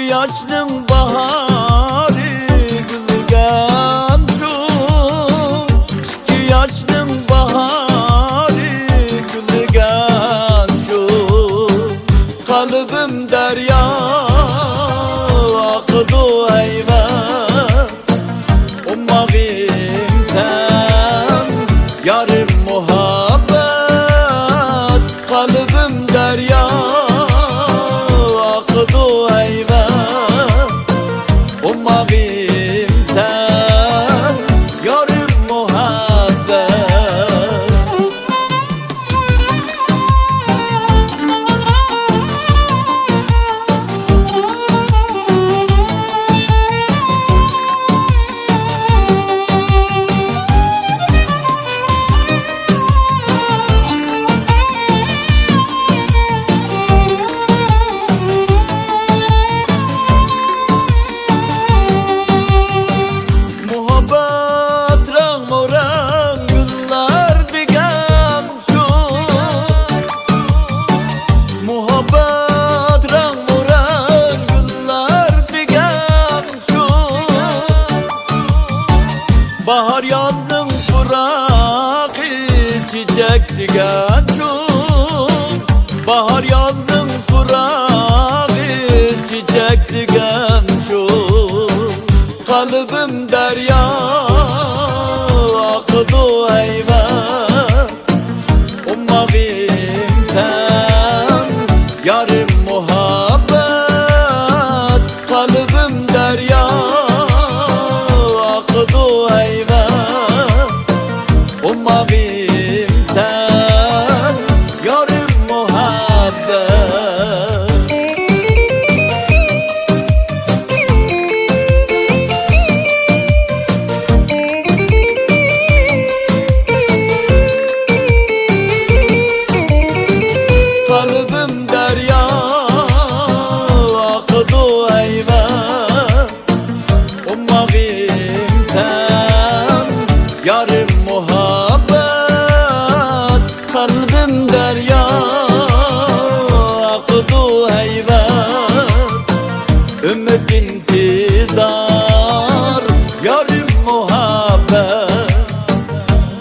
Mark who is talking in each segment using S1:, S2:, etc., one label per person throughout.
S1: yaşının baharı kızılgan şu, iki yaşının baharı kızılgan şu. Kalbim derya akıdı eyvah, ummağım sen yarım muhabbet. Kalbim derya akıdı eyvah, ummağım sen yarım muhabbet. Bahar yazdım kurak çiçek diken şu, bahar yazdım kurak çiçek diken şu. Kalbim derya akıdı eyvah, ummağım sen yarım muhabbet. Kalbim derya akıdı eyvah, ummağım sen yarım muhabbet. Kalbim derya akıdı eyvah, ummağım sen yarım muhabbet. Kalbim derya akıdı eyvah, ümit intizar yarım muhabbet.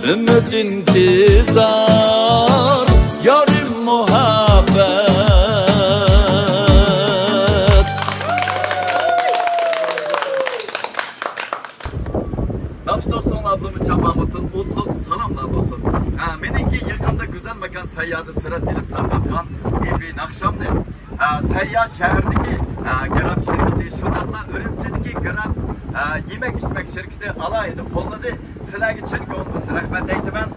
S1: Ümit intizar yarım muhabbet.
S2: Naqsh doston ablamın Mahmud'un utluk salamlar olsun. Meniki yakında güzel mekan seyyahı sıra dilip tarqatgan bir nakşamdı. Seyyah şehirdeki Grab şirketi, şunaqla Ürümçideki Grab yemek içmek şirketi alaydı, qo'lladı. Sizlarga chin ko'ngildan rahmat aytaman.